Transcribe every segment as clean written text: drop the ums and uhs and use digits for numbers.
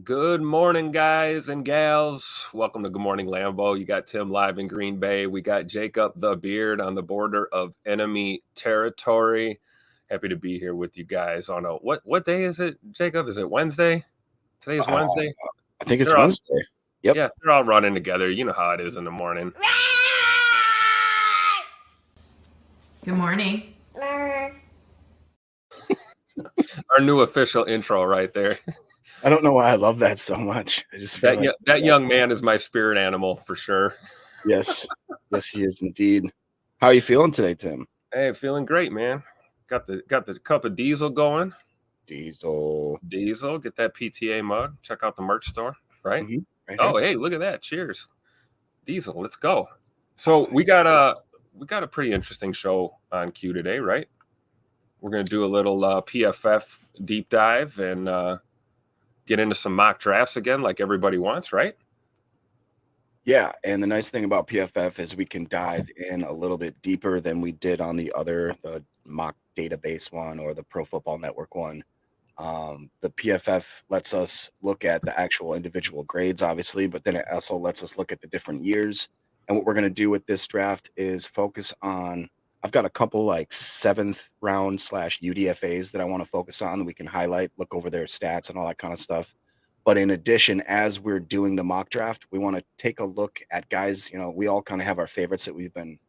Good morning, guys and gals. Welcome to Good Morning Lambeau. You got Tim live in Green Bay. We got Jacob the Beard on the border of enemy territory. Happy to be here with you guys on a what day is it, Jacob? Is it Wednesday? Today is Wednesday. I think it's Wednesday. Yep. Yeah, they're all running together. You know how it is in the morning. Good morning. Our new official intro right there. I don't know why I love that so much. I just feel that young man is my spirit animal for sure. Yes, he is indeed. How are you feeling today, Tim? Hey, feeling great, man. Got the cup of diesel going. Diesel. Get that PTA mug. Check out the merch store, right? Mm-hmm. Right Oh, hey, look at that. Cheers. Diesel, let's go. So we got a pretty interesting show on cue today, right? We're gonna do a little PFF deep dive and get into some mock drafts again, like everybody wants, right? Yeah, and the nice thing about PFF is we can dive in a little bit deeper than we did on the mock database one or the Pro Football Network one. The PFF lets us look at the actual individual grades, obviously, but then it also lets us look at the different years. And what we're going to do with this draft is focus on, I've got a couple like 7th round / UDFAs that I want to focus on that we can highlight, look over their stats and all that kind of stuff. But in addition, as we're doing the mock draft, we want to take a look at guys. We all kind of have our favorites that we've been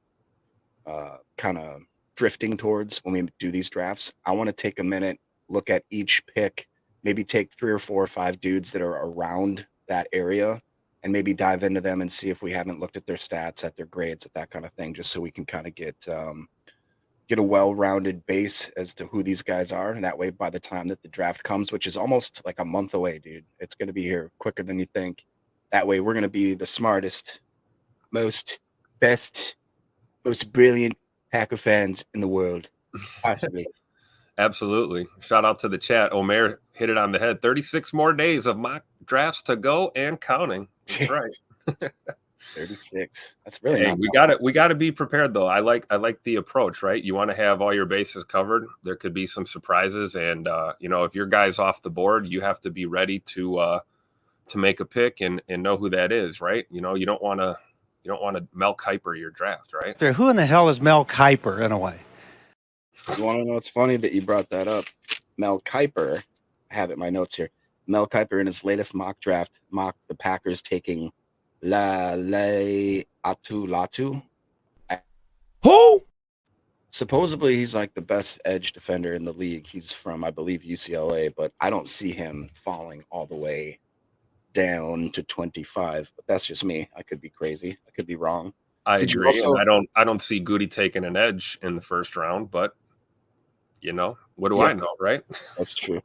kind of drifting towards when we do these drafts. I want to take a minute, look at each pick, maybe take 3 or 4 or 5 dudes that are around that area and maybe dive into them and see if we haven't looked at their stats, at their grades, at that kind of thing, just so we can kind of get a well-rounded base as to who these guys are. And that way, by the time that the draft comes, which is almost like a month away, dude, it's going to be here quicker than you think. That way, we're going to be the smartest, most brilliant Packer fans in the world, possibly. Absolutely. Shout out to the chat. Omer hit it on the head. 36 more days of mock drafts to go and counting. That's right. 36. That's really hey, we got to be prepared though. I like the approach, right? You want to have all your bases covered. There could be some surprises, and if your guy's off the board, you have to be ready to make a pick and know who that is, right? You don't want to Mel Kiper your draft, right? Who in the hell is Mel Kiper in a way? You want to know what's funny that you brought that up? Mel Kiper, I have it in my notes here. Mel Kiper in his latest mock draft mocked the Packers taking Latu. Who? Supposedly he's like the best edge defender in the league. He's from, I believe, UCLA, but I don't see him falling all the way down to 25. But that's just me. I could be crazy. I could be wrong. I agree. And I don't see Goody taking an edge in the first round, but what do I know, right? That's true.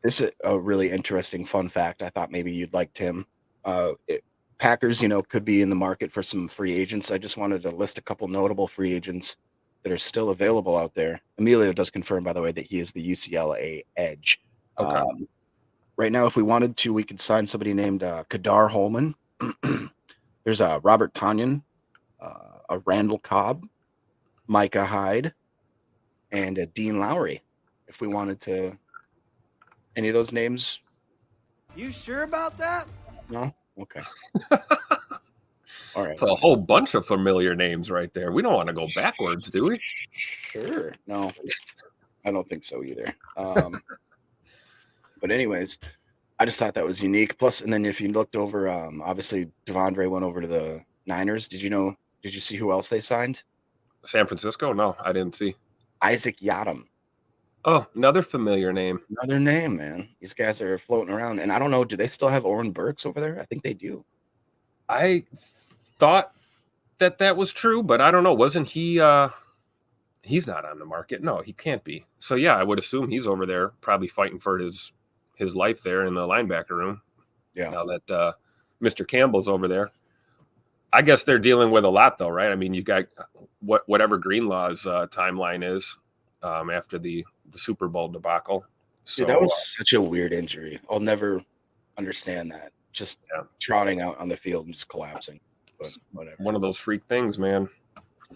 This is a really interesting fun fact. I thought maybe you'd like, Tim. Packers, could be in the market for some free agents. I just wanted to list a couple notable free agents that are still available out there. Emilio does confirm, by the way, that he is the UCLA edge. Okay. Right now, if we wanted to, we could sign somebody named Kadar Holman. There's a Robert Tonyan, a Randall Cobb, Micah Hyde, and a Dean Lowry. If we wanted to, any of those names? You sure about that? No? Okay. All right. It's a whole bunch of familiar names right there. We don't want to go backwards, do we? Sure. No, I don't think so either. But anyways, I just thought that was unique. Plus, and then if you looked over, obviously Devondre went over to the Niners. Did you see who else they signed? San Francisco? No, I didn't see. Isaac Yiadom. Oh, another familiar name. Another name, man. These guys are floating around. And I don't know, do they still have Oren Burks over there? I think they do. I thought that was true, but I don't know. Wasn't he he's not on the market? No, he can't be. So yeah, I would assume he's over there probably fighting for his life there in the linebacker room. Yeah. Now that Mr. Campbell's over there. I guess they're dealing with a lot though, right? I mean, you got whatever Greenlaw's timeline is after the Super Bowl debacle. So dude, that was such a weird injury. I'll never understand that. Just trotting out on the field and just collapsing. But whatever. One of those freak things, man.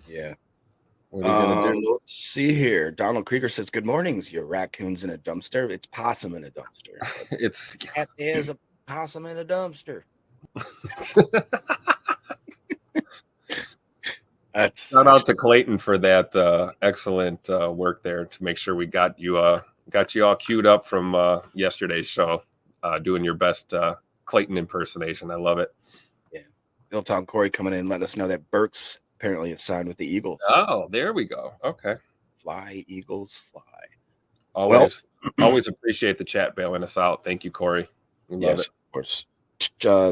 Yeah. What are you gonna do? Let's see here. Donald Krieger says, "Good mornings, you raccoons in a dumpster." It's possum in a dumpster. It's That is a possum in a dumpster. That's shout out to Clayton for that excellent work there to make sure we got you all queued up from yesterday's show, doing your best Clayton impersonation. I love it. yeah. Hilltown Corey coming in, letting us know that Burks apparently is signed with the Eagles. Oh, there we go. Okay. Fly, Eagles, fly. Always appreciate the chat bailing us out. Thank you, Corey. We love Yes, it. of course.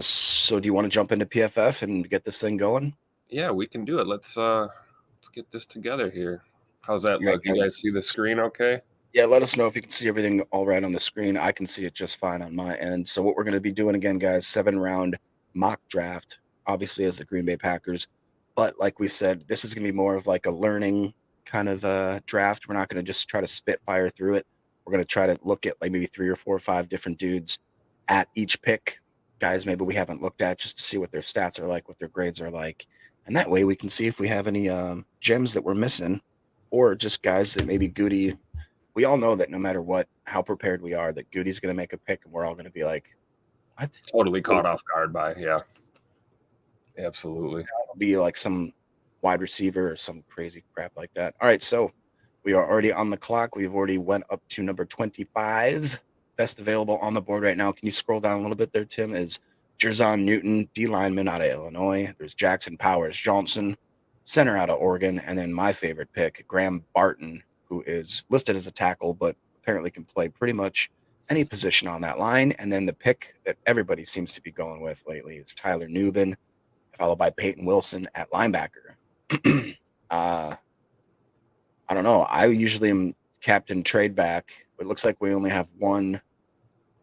So do you want to jump into PFF and get this thing going? Yeah, we can do it. Let's get this together here. How's that Yeah, look? You guys see the screen okay? Yeah, let us know if you can see everything all right on the screen. I can see it just fine on my end. So what we're going to be doing again, guys, 7-round mock draft, obviously as the Green Bay Packers. But like we said, this is going to be more of like a learning kind of draft. We're not going to just try to spitfire through it. We're going to try to look at like maybe 3 or 4 or 5 different dudes at each pick. Guys, maybe we haven't looked at just to see what their stats are like, what their grades are like. And that way we can see if we have any gems that we're missing or just guys that maybe Goody – we all know that no matter what, how prepared we are, that Goody's going to make a pick and we're all going to be like, what? Totally caught off guard by, yeah. Absolutely. It'll be like some wide receiver or some crazy crap like that. All right, so we are already on the clock. We've already went up to number 25. Best available on the board right now. Can you scroll down a little bit there, Tim? Is Jerzon Newton, D lineman out of Illinois. There's Jackson Powers Johnson, center out of Oregon. And then my favorite pick, Graham Barton, who is listed as a tackle, but apparently can play pretty much any position on that line. And then the pick that everybody seems to be going with lately is Tyler Nubin, followed by Peyton Wilson at linebacker. I don't know. I usually am captain trade back. It looks like we only have one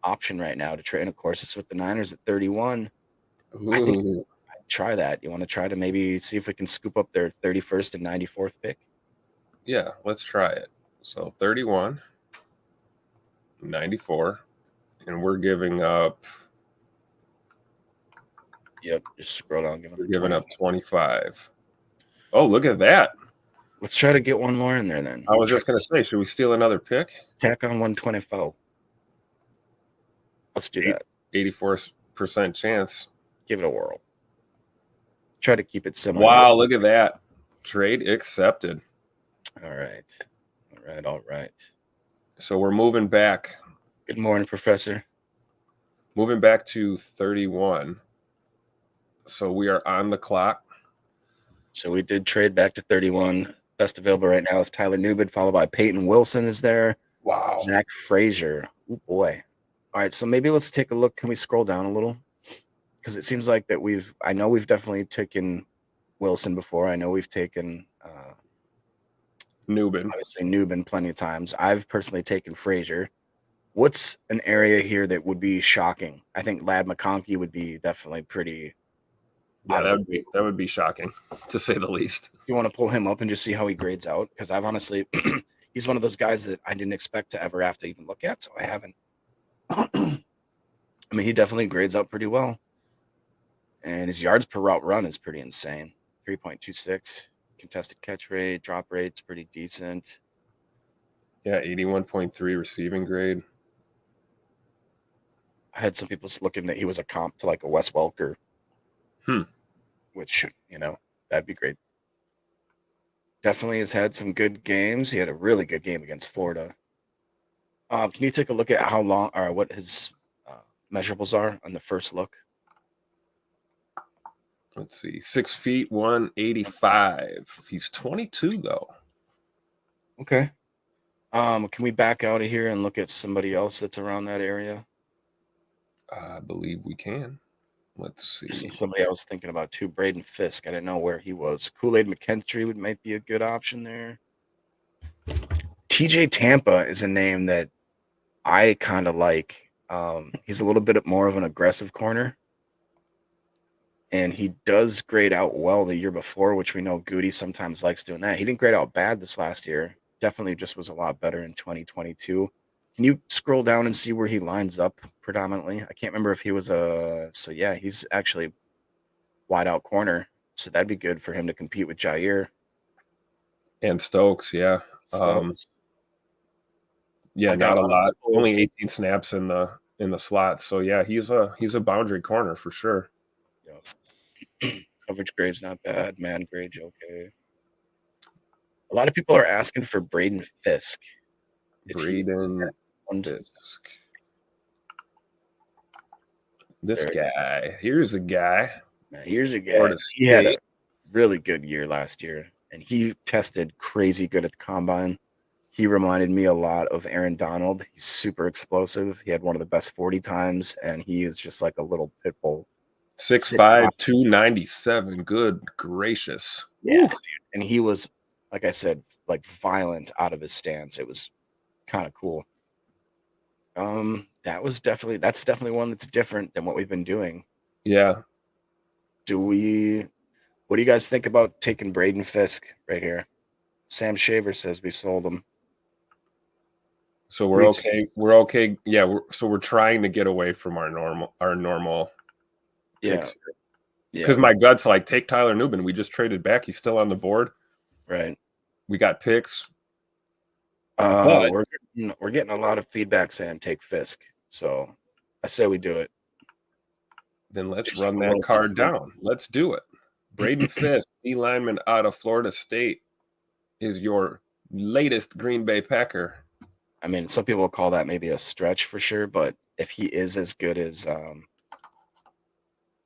option right now to trade. And of course, it's with the Niners at 31. Ooh. I think I'd try that. You want to try to maybe see if we can scoop up their 31st and 94th pick? Yeah, let's try it. So 31, 94, and we're giving up. Yep, just scroll down. We're giving up 25. Oh, look at that. Let's try to get one more in there then. I was just going to say, should we steal another pick? Tack on 124. Let's do that. 84% chance. Give it a whirl. Try to keep it similar. Wow, look at that. Trade accepted. All right. So we're moving back. Good morning, Professor. Moving back to 31. So we are on the clock. So we did trade back to 31. Best available right now is Tyler Nubin, followed by Peyton Wilson is there. Wow. Zach Frazier. Oh, boy. All right, so maybe let's take a look. Can we scroll down a little? Because it seems like that I know we've definitely taken Wilson before. I know we've taken Nubin. Obviously Nubin plenty of times. I've personally taken Frazier. What's an area here that would be shocking? I think Lad McConkey would be definitely pretty. Yeah, that would be shocking, to say the least. You want to pull him up and just see how he grades out? Because I've honestly, he's one of those guys that I didn't expect to ever have to even look at, so I haven't. I mean, he definitely grades out pretty well. And his yards per route run is pretty insane. 3.26. Contested catch rate, drop rate's pretty decent. Yeah, 81.3 receiving grade. I had some people looking that he was a comp to like a Wes Welker. Which, that'd be great. Definitely has had some good games. He had a really good game against Florida. Can you take a look at how long or what his measurables are on the first look? Let's see. 6 feet, 185. He's 22, though. Okay. Can we back out of here and look at somebody else that's around that area? I believe we can. Let's see. Somebody I was thinking about too, Braden Fisk. I didn't know where he was. Kool-Aid McKinstry might be a good option there. TJ Tampa is a name that I kind of like. He's a little bit more of an aggressive corner. And he does grade out well the year before, which we know Goody sometimes likes doing that. He didn't grade out bad this last year. Definitely just was a lot better in 2022. Can you scroll down and see where he lines up predominantly? I can't remember if he was he's actually wide out corner. So that'd be good for him to compete with Jair. And Stokes, yeah. Stokes. Yeah, I got not a a lot of lot. people. Only 18 snaps in the slot. So yeah, he's a boundary corner for sure. Coverage grade's not bad. Man grade's okay. A lot of people are asking for Braden Fisk. Is he Braden one? Fisk. This There. guy. Here's a guy. Here's a guy. Florida He had a State. really good year last year, and he tested crazy good at the combine. He reminded me a lot of Aaron Donald. He's super explosive. He had one of the best 40 times, and he is just like a little pit bull. 6'5", 297. Good gracious. Yeah, Woo. dude. And he was, like I said, like violent out of his stance. It was kind of cool. That's definitely one that's different than what we've been doing. Yeah. What do you guys think about taking Braden Fisk right here? Sam Shaver says we sold him. So we're okay. We're okay. Yeah. We're trying to get away from our normal picks. Because my gut's like, take Tyler Nubin. We just traded back. He's still on the board. Right. We got picks. We're getting a lot of feedback saying take Fisk. So I say we do it. Then let's run that card down. Let's do it. Braden Fisk, D lineman out of Florida State, is your latest Green Bay Packer. I mean, some people will call that maybe a stretch for sure, but if he is as good as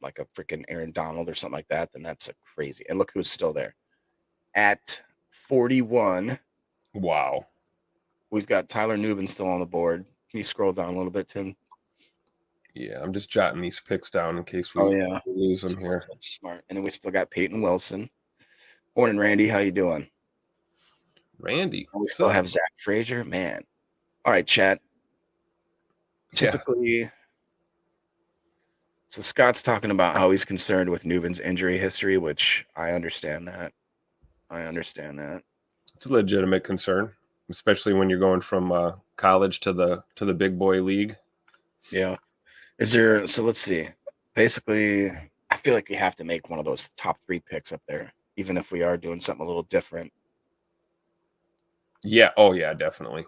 like a freaking Aaron Donald or something like that, then that's a crazy. And look who's still there. At 41. Wow. We've got Tyler Nubin still on the board. Can you scroll down a little bit, Tim? Yeah, I'm just jotting these picks down in case we lose them here. That's smart. And then we still got Peyton Wilson. Morning, Randy. How you doing? Randy. And we still have Zach Frazier. Man. All right, chat. Typically, so Scott's talking about how he's concerned with Nubin's injury history, which I understand that. It's a legitimate concern, especially when you're going from college to the big boy league. Yeah. So let's see. Basically, I feel like we have to make one of those top 3 picks up there, even if we are doing something a little different. Yeah. Oh, yeah, definitely.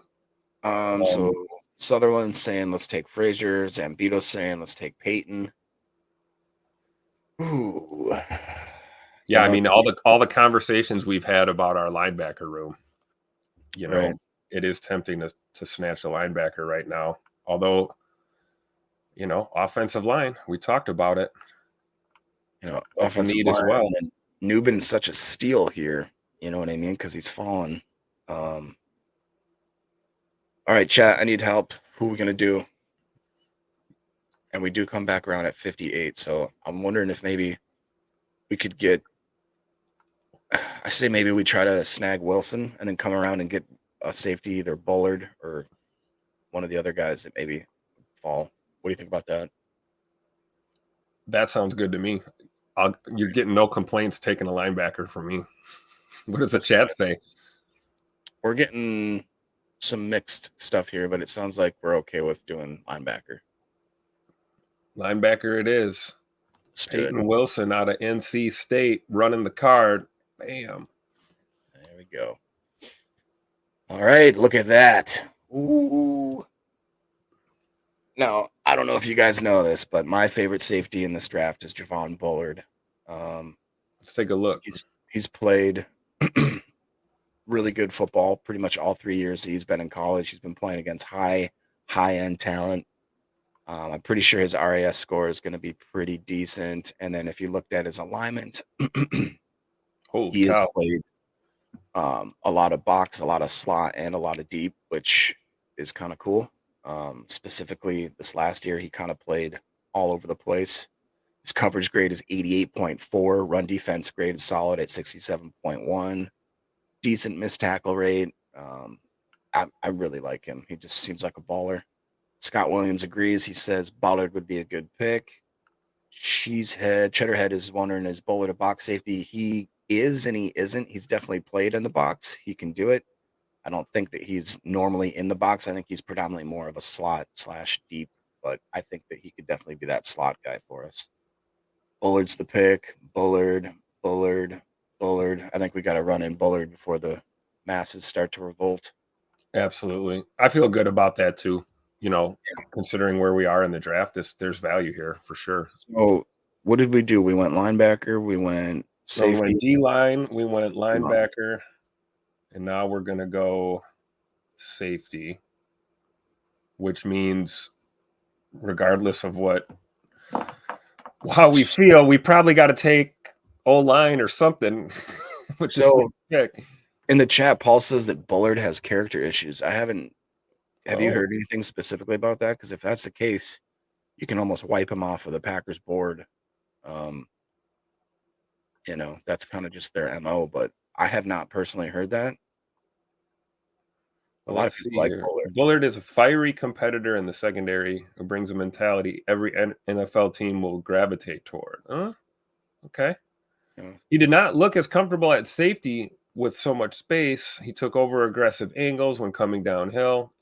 So Sutherland's saying let's take Frazier. Zambito's saying let's take Peyton. Ooh. Yeah, I mean, all the conversations we've had about our linebacker room, it is tempting to snatch a linebacker right now. Although, offensive line, we talked about it. Offensive line as well. And Nubin's such a steal here. You know what I mean? Because he's fallen. All right, chat. I need help. Who are we gonna do? And we do come back around at 58. So I'm wondering if maybe we could get. I say maybe we try to snag Wilson and then come around and get a safety, either Bullard or one of the other guys that maybe fall. What do you think about that? That sounds good to me. You're getting no complaints taking a linebacker from me. What does the chat say? We're getting some mixed stuff here, but it sounds like we're okay with doing linebacker. Linebacker it is. Peyton Wilson out of NC State running the card. Bam. There we go. All right, look at that. Ooh. Now, I don't know if you guys know this, but my favorite safety in this draft is Javon Bullard. Let's take a look. He's played really good football pretty much all 3 years that he's been in college. He's been playing against high-end talent. I'm pretty sure his RAS score is going to be pretty decent. And then if you looked at his alignment, he has played a lot of box, a lot of slot, and a lot of deep, which is kind of cool. Specifically, this last year, he kind of played all over the place. His coverage grade is 88.4. Run defense grade is solid at 67.1. Decent missed tackle rate. I really like him. He just seems like a baller. Scott Williams agrees. He says Ballard would be a good pick. Cheddarhead is wondering, is Bullard a box safety? He is and he isn't. He's definitely played in the box. He can do it. I don't think that he's normally in the box. I think he's predominantly more of a slot / deep, but I think that he could definitely be that slot guy for us. Bullard's the pick. Bullard. I think we got to run in Bullard before the masses start to revolt. Absolutely. I feel good about that too. You know, considering where we are in the draft, there's value here for sure. So what did we do? We went linebacker, we went So we safety. went D line, we went linebacker, and now we're gonna go safety, which means regardless of how we feel, we probably got to take O-line or something with this So next pick. in the chat, Paul says that Bullard has character issues. Have you Oh. heard anything specifically about that? Because if that's the case, you can almost wipe him off of the Packers board. That's kind of just their MO, but I have not personally heard that. A lot of Let's see people like here. Bullard. Bullard is a fiery competitor in the secondary who brings a mentality every NFL team will gravitate toward. Huh? Okay. Yeah. He did not look as comfortable at safety with so much space. He took over aggressive angles when coming downhill.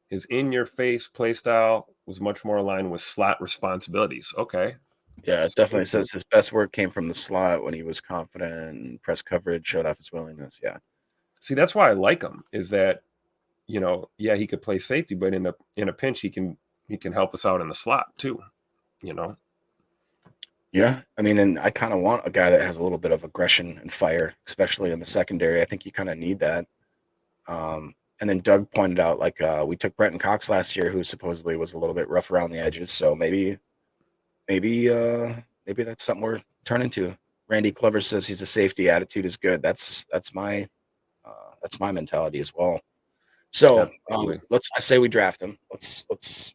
His in-your-face play style was much more aligned with slot responsibilities. Okay. Yeah, it definitely says his best work came from the slot when he was confident and press coverage, showed off his willingness. Yeah. See, that's why I like him, is that, he could play safety, but in a pinch he can help us out in the slot too, you know. Yeah. I mean, and I kind of want a guy that has a little bit of aggression and fire, especially in the secondary. I think you kind of need that. And then Doug pointed out, like, we took Brenton Cox last year, who supposedly was a little bit rough around the edges. So maybe that's something we're turning to. Randy Clever says he's a safety. Attitude is good. That's my mentality as well. So I say we draft him. Let's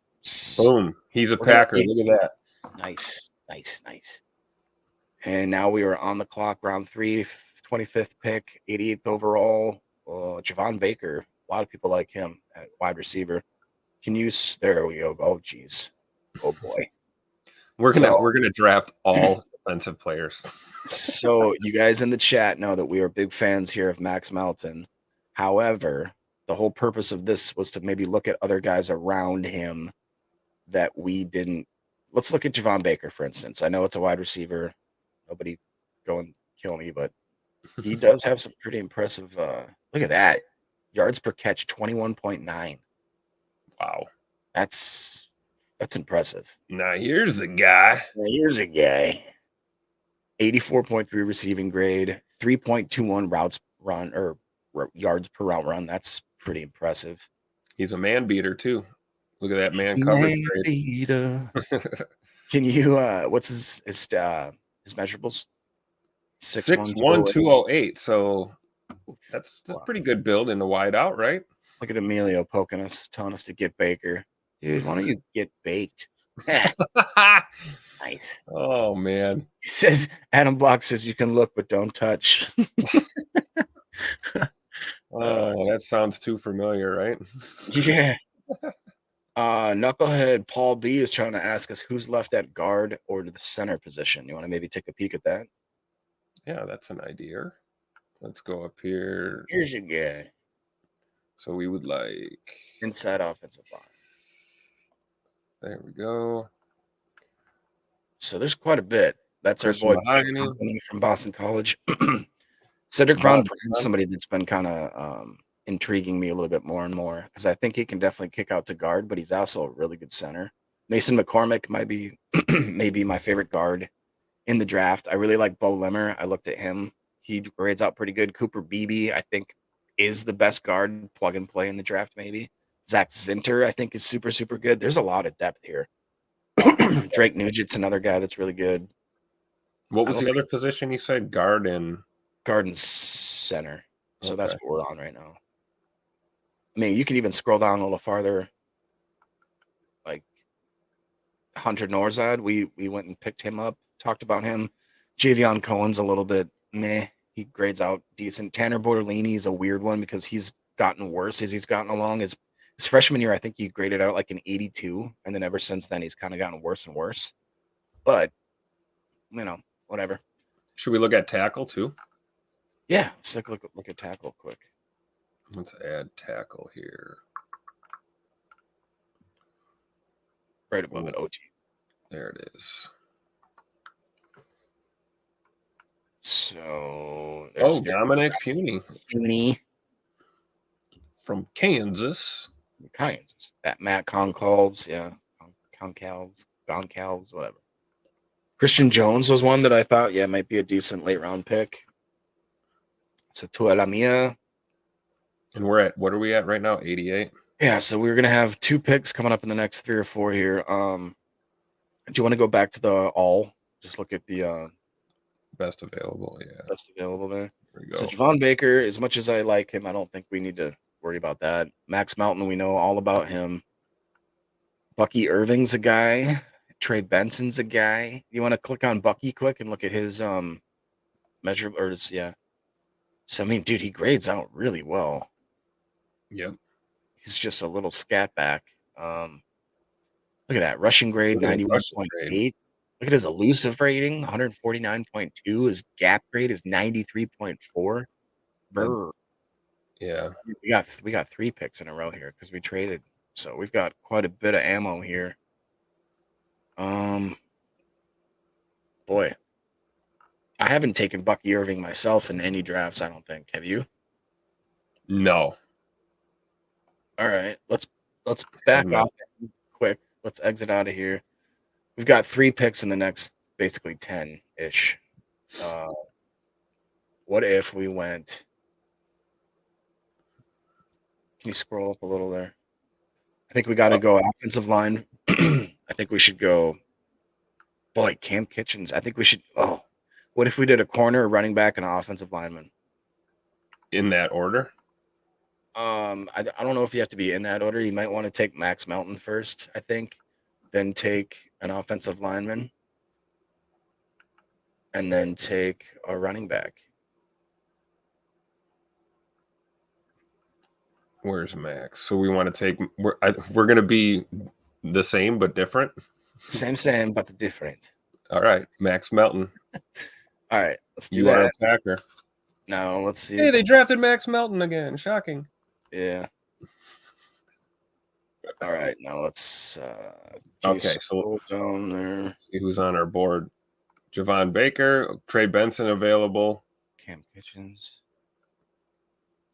boom. He's a Packer. Look at that. Nice. And now we are on the clock, round 3, 25th pick, 88th overall. Javon Baker. A lot of people like him at wide receiver. There we go. Oh, geez. Oh, boy. We're gonna draft all defensive players. So you guys in the chat know that we are big fans here of Max Melton. However, the whole purpose of this was to maybe look at other guys around him that we didn't. Let's look at Javon Baker, for instance. I know it's a wide receiver. Nobody go and kill me, but he does have some pretty impressive. Look at that. Yards per catch, 21.9. Wow. That's impressive. Now here's the guy. 84.3 receiving grade, 3.21 routes run or yards per route run. That's pretty impressive. He's a man beater too. Look at that man coverage beater. Can you what's his measurables? 6'1", 208. So that's pretty good build in the wide out, right? Look at Emilio poking us, telling us to get Baker. Dude, why don't you get baked? Nice. Oh man. He says Adam Block says you can look but don't touch. That sounds too familiar, right? Yeah. Knucklehead Paul B is trying to ask us who's left at guard or to the center position. You want to maybe take a peek at that? Yeah, that's an idea. Let's go up here. Here's your guy. So we would like inside offensive line. There we go. So there's quite a bit. That's our boy from Boston College. Cedric Von Brand's somebody that's been kind of intriguing me a little bit more and more because I think he can definitely kick out to guard, but he's also a really good center. Mason McCormick might be maybe my favorite guard in the draft. I really like Bo Limmer. I looked at him. He grades out pretty good. Cooper Beebe, I think, is the best guard plug and play in the draft, maybe. Zach Zinter, I think, is super, super good. There's a lot of depth here. Drake Nugent's another guy that's really good. What was the other position you said? Guard and center. So that's what we're on right now. I mean, you can even scroll down a little farther. Like Hunter Norzad, we went and picked him up, talked about him. Javion Cohen's a little bit meh. He grades out decent. Tanner Bortolini is a weird one because he's gotten worse as he's gotten along. His freshman year, I think he graded out like an 82, and then ever since then, he's kind of gotten worse and worse. But, whatever. Should we look at tackle too? Yeah, let's look at tackle quick. Let's add tackle here. Right above it, OT. There it is. So Oh, Dominic Puny from Kansas. Kansas. That Matt Concalves, yeah. Goncalves, whatever. Christian Jones was one that I thought, might be a decent late round pick. So Tua La Mia. And what are we at right now? 88? Yeah, so we're going to have 2 picks coming up in the next 3 or 4 here. Do you want to go back to the all? Just look at the Best available, yeah. best available there. There we go. So Javon Baker, as much as I like him, I don't think we need to worry about that. Max Mountain, we know all about him. Bucky Irving's a guy. Trey Benson's a guy. You want to click on Bucky quick and look at his measure or his, So I mean, dude, he grades out really well. Yep. He's just a little scat back. Look at that rushing grade, 91.8. Look at his elusive rating, 149.2. His gap grade is 93.4. Brr. Yeah. We got 3 picks in a row here because we traded. So we've got quite a bit of ammo here. Boy. I haven't taken Bucky Irving myself in any drafts, I don't think. Have you? No. All right. Let's back off quick. Let's exit out of here. We've got 3 picks in the next basically 10-ish. What if we went? Can you scroll up a little there? I think we got to go offensive line. I think we should go. Boy, Cam Kitchens. I think we should. Oh, what if we did a corner, a running back, and an offensive lineman? In that order? I don't know if you have to be in that order. You might want to take Max Mountain first, I think, then take an offensive lineman, and then take a running back. Where's Max? So we want to take. We're going to be the same but different. Same, but different. All right, Max Melton. All right, let's do you that. You are a Packer. Now let's see. Hey, they drafted Max Melton again. Shocking. Yeah. All right, now let's. Okay, so down there. See who's on our board. Javon Baker, Trey Benson available. Cam Kitchens.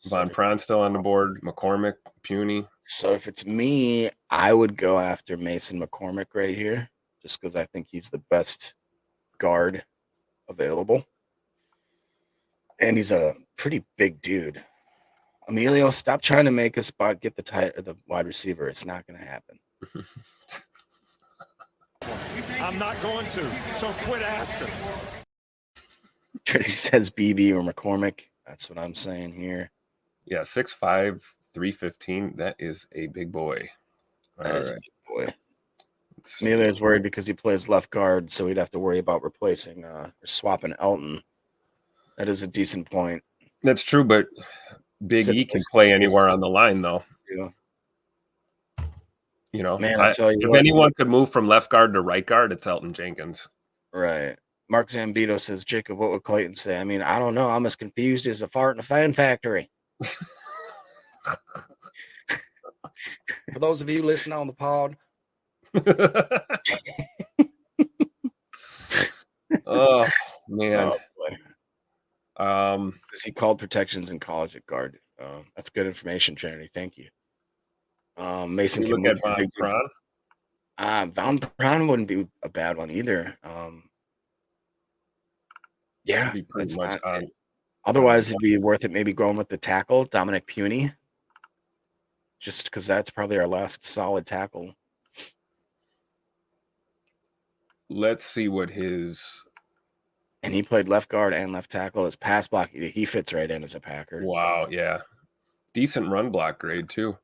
Von Pron still on the board. McCormick, Puny. So if it's me, I would go after Mason McCormick right here, just because I think he's the best guard available. And he's a pretty big dude. Emilio, stop trying to make a spot get the wide receiver. It's not going to happen. I'm not going to, so quit asking. He says BB or McCormick. That's what I'm saying here. Yeah, 6'5", 315. That is a big boy. That is a big boy. Emilio's worried because he plays left guard, so he'd have to worry about replacing or swapping Elton. That is a decent point. That's true, but Big E can play anywhere on the line, though. Yeah. You know, man, I tell you if what, anyone could move from left guard to right guard, it's Elton Jenkins. Right. Mark Zambito says, Jacob, what would Clayton say? I mean, I don't know. I'm as confused as a fart in a fan factory. For those of you listening on the pod. Oh, man. Oh, boy. He called protections in college at guard. That's good information, Trinity. Thank you. Mason can look at Von Pron. Von Pron wouldn't be a bad one either. Yeah, be pretty much on. Otherwise, it'd be worth it maybe going with the tackle, Dominic Puny, just because that's probably our last solid tackle. Let's see what his. And he played left guard and left tackle as pass block. He fits right in as a Packer. Wow, yeah. Decent run block grade, too.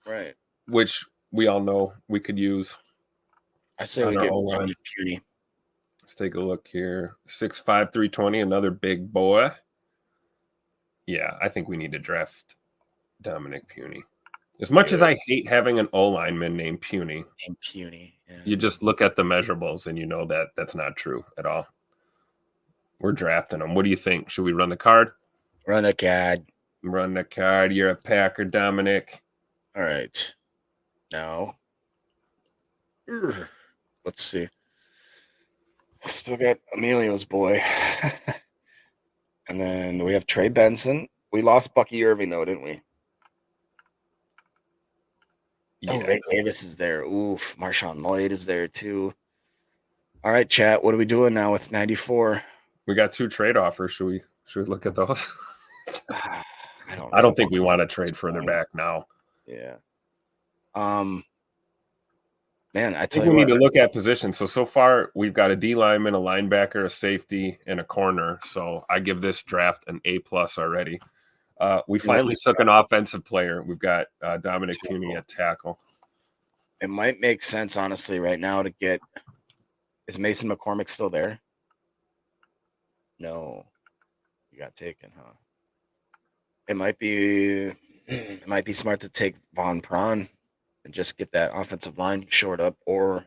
Right. Which we all know we could use. I say we get Dominic Puny. Let's take a look here. 6'5", 320, another big boy. Yeah, I think we need to draft Dominic Puny. As much as I hate having an O-lineman named Puny. Yeah. You just look at the measurables and you know that that's not true at all. We're drafting him. What do you think? Should we run the card? Run the card. Run the card. You're a Packer, Dominic. All right. Now, let's see. Still got Emilio's boy. And then we have Trey Benson. We lost Bucky Irving, though, didn't we? Yeah. Oh, Ray Davis is there. Oof. Marshawn Lloyd is there, too. All right, chat. What are we doing now with 94? We got 2 trade offers. Should we look at those? I I don't think we want to trade further back now. Yeah. Man, I I tell think you we what. need to look at positions. So far we've got a D lineman, a linebacker, a safety, and a corner. So I give this draft an A+ already. We finally took an offensive player. We've got Dominic Puny at tackle. It might make sense, honestly, right now to get. Is Mason McCormick still there? No, he got taken, huh? It might be smart to take Von Prawn and just get that offensive line shored up, or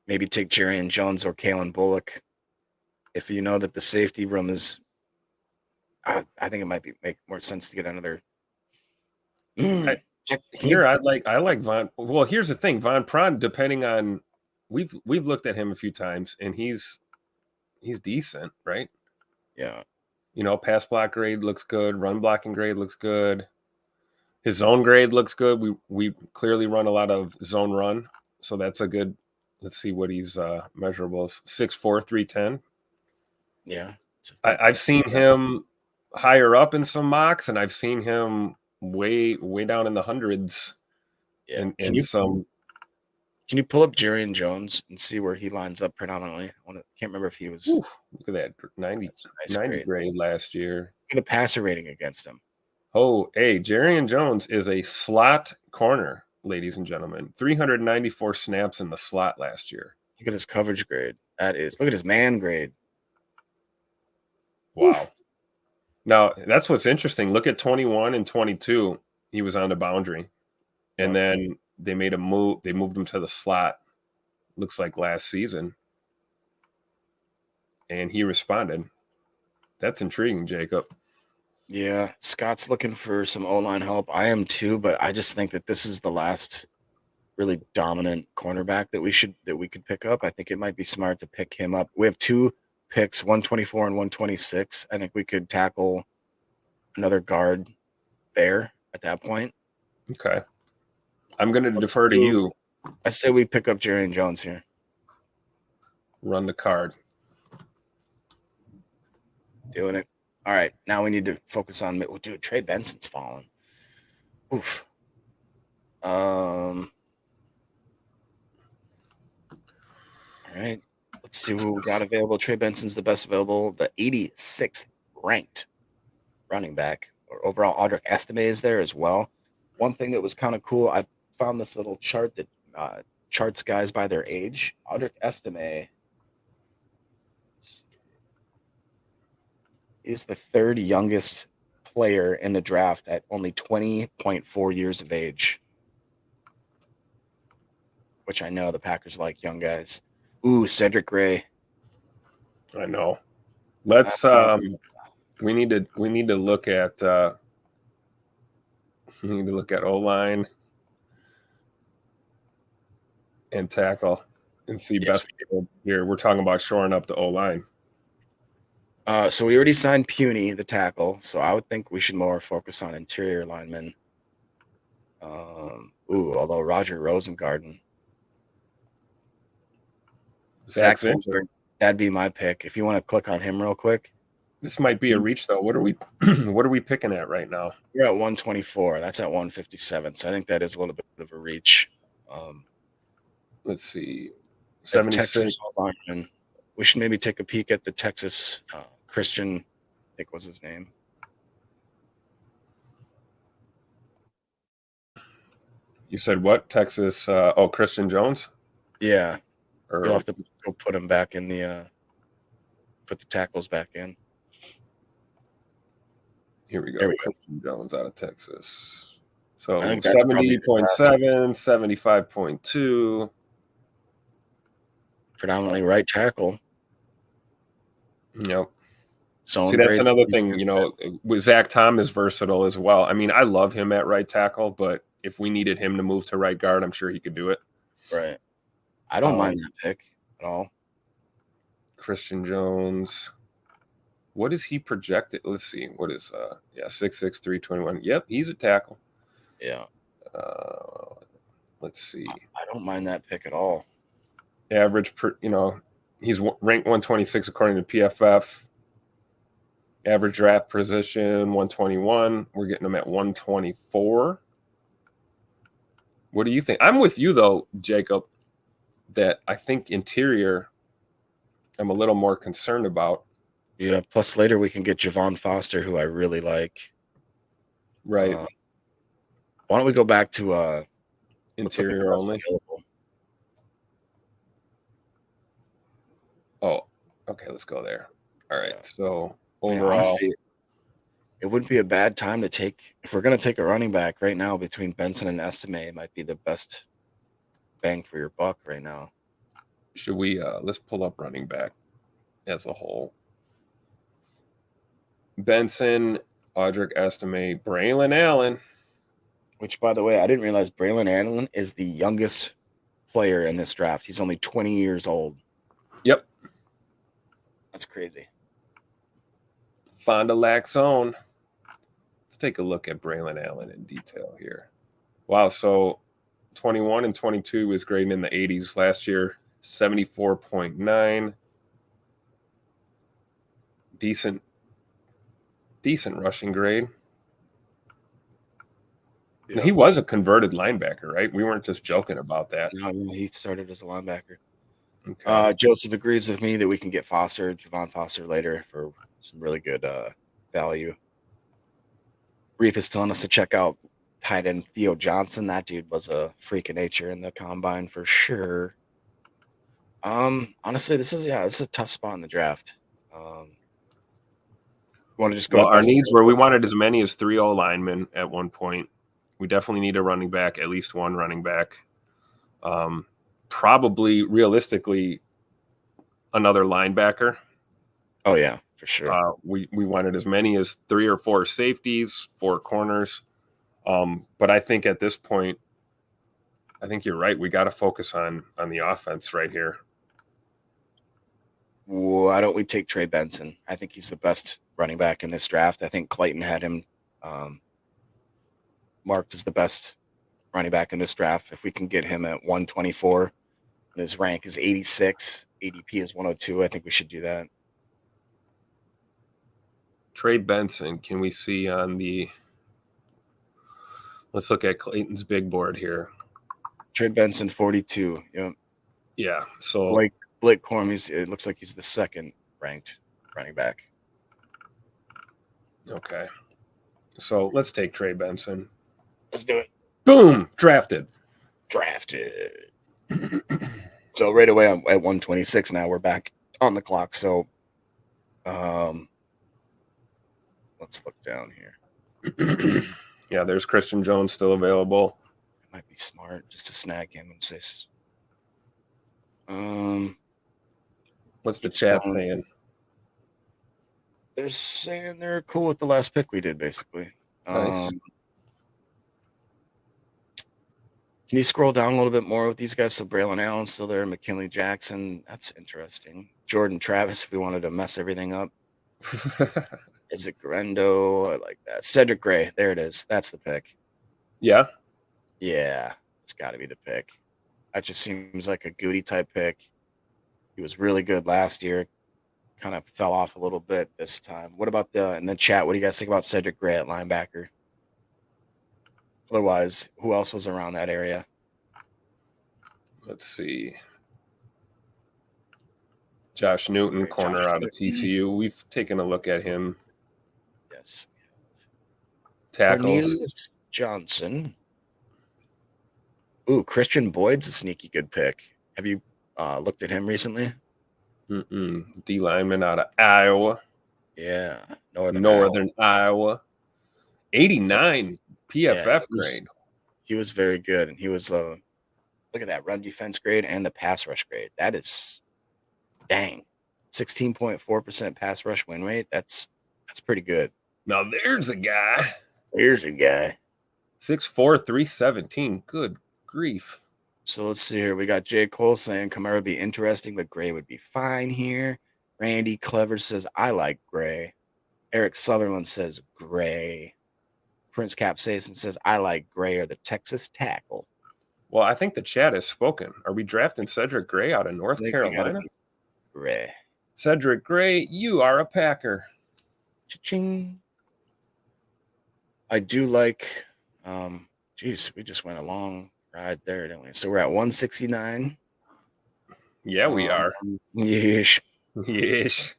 maybe take Jarian Jones or Kalen Bullock. If you know that the safety room is, I think it might make more sense to get another. I like Von. Well, here's the thing, Von Prawn. Depending on, we've looked at him a few times, and he's decent, right? Yeah. Pass block grade looks good. Run blocking grade looks good. His zone grade looks good. We clearly run a lot of zone run, so that's a good. Let's see what he's measurables. 6'4", 310. Yeah. I've seen him higher up in some mocks, and I've seen him way down in the hundreds. Yeah. In some. Can you pull up Jarian Jones and see where he lines up predominantly? Can't remember if he was. Ooh, look at that 90 grade last year. Look at the passer rating against him. Oh, hey, Jarian Jones is a slot corner, ladies and gentlemen. 394 snaps in the slot last year. Look at his coverage grade. Look at his man grade. Wow. Oof. Now, that's what's interesting. Look at 21 and 22. He was on the boundary. And then they made a move. They moved him to the slot. Looks like last season. And he responded. That's intriguing, Jacob. Yeah, Scott's looking for some O-line help. I am too, but I just think that this is the last really dominant cornerback that we could pick up. I think it might be smart to pick him up. We have 2 picks, 124 and 126. I think we could tackle another guard there at that point. Okay. I'm going to defer to you. I say we pick up Jarian Jones here. Run the card. Doing it. All right. Now we need to focus on – dude, Trey Benson's fallen. Oof. All right. Let's see who we got available. Trey Benson's the best available. The 86th ranked running back. Or overall, Audric Estime is there as well. One thing that was kind of cool, I found this little chart that charts guys by their age. Audric Estime is the 3rd youngest player in the draft at only 20.4 years of age, which I know the Packers like young guys. Ooh, Cedric Gray. I know. Let's we need to look at O-line and tackle and see best people here. We're talking about shoring up the O-line. So we already signed Puny, the tackle, so I would think we should more focus on interior linemen. Although Roger Rosengarten. Zach Silver, that'd be my pick. If you want to click on him real quick. This might be a reach, though. What are we picking at right now? We're at 124. That's at 157. So I think that is a little bit of a reach. Let's see. 76. We should maybe take a peek at the Texas Christian, I think was his name. You said what? Texas? Christian Jones? Yeah. You'll have to go put him back in the put the tackles back in. Here we go. Christian Jones out of Texas. So 70.7, 75.2. Predominantly right tackle. Yep. See, that's another thing, with Zach Tom is versatile as well. I mean, I love him at right tackle, but if we needed him to move to right guard, I'm sure he could do it. Right. I don't mind that pick at all. Christian Jones. What is he projected? Let's see. What is 6'6", 321. Yep, he's a tackle. Yeah. Let's see. I don't mind that pick at all. Average he's ranked 126 according to PFF. Average draft position 121. We're getting him at 124. What do you think? I'm with you though, Jacob, that I think interior I'm a little more concerned about. Yeah, plus later we can get Javon Foster, who I really like. Right. Why don't we go back to interior only? Available. Oh, okay, let's go there. All right. Yeah. So Man, overall, honestly, it wouldn't be a bad time to take, if we're going to take a running back right now between Benson and Estime, it might be the best bang for your buck right now. should we let's pull up running back as a whole. Benson, Audric Estime, Braylon Allen. Which, by the way, I didn't realize Braylon Allen is the youngest player in this draft. He's only 20 years old. Yep. That's crazy. Fond du Lac's own. Let's take a look at Braylon Allen in detail here. Wow, so 21 and 22 was grading in the 80s last year, 74.9. Decent rushing grade. Yeah. He was a converted linebacker, right? We weren't just joking about that. No, he started as a linebacker. Okay. Joseph agrees with me that we can get Javon Foster later for some really good value. Reef is telling us to check out tight end Theo Johnson. That dude was a freak of nature in the combine for sure. Honestly, this is a tough spot in the draft. Want to just go? Well, our needs were we wanted as many as 3 O-linemen at one point. We definitely need a running back, at least one running back. Probably, realistically, another linebacker. Oh yeah, for sure. We wanted as many as 3 or 4 safeties, 4 corners. But I think at this point, I think you're right. We got to focus on the offense right here. Why don't we take Trey Benson? I think he's the best running back in this draft. I think Clayton had him marked as the best running back in this draft. If we can get him at 124, and his rank is 86, ADP is 102, I think we should do that. Trey Benson, can we see on the – let's look at Clayton's big board here. Trey Benson, 42. Yep. Yeah, so – Blake Corum, it looks like he's the second ranked running back. Okay. So let's take Trey Benson. Let's do it. Boom! Drafted. So right away I'm at 126 now. We're back on the clock. So let's look down here. Yeah, there's Christian Jones still available. It might be smart just to snag him and say what's the chat saying? They're saying they're cool with the last pick we did, basically. Nice. Can you scroll down a little bit more with these guys? So Braylon Allen's still there, McKinley Jackson. That's interesting. Jordan Travis, if we wanted to mess everything up. Is it Grendo? I like that. Cedric Gray. There it is. That's the pick. Yeah? Yeah. It's got to be the pick. That just seems like a Goody type pick. He was really good last year. Kind of fell off a little bit this time. What about in the chat? What do you guys think about Cedric Gray at linebacker? Otherwise, who else was around that area? Let's see. Josh Newton, corner out of TCU. We've taken a look at him. Yes. Tackles. Cornelius Johnson. Ooh, Christian Boyd's a sneaky good pick. Have you looked at him recently? D lineman out of Iowa. Yeah, Northern Iowa. 89 PFF grade. He was very good, and he was look at that run defense grade and the pass rush grade. That is dang, 16.4% pass rush win rate. That's pretty good. Now there's a guy. 6'4", 317. Good grief. So let's see here. We got J. Cole saying Kamara would be interesting, but Gray would be fine here. Randy Clever says, I like gray. Eric Sutherland says gray. Prince Capsaicin says, I like gray or the Texas tackle. Well, I think the chat has spoken. Are we drafting Cedric Gray out of North I think we gotta Carolina? be gray. Cedric Gray, you are a Packer. Cha-ching. I do like, geez, we just went a long ride there, didn't we? So we're at 169. Yeah, we are. Yeesh. Yes.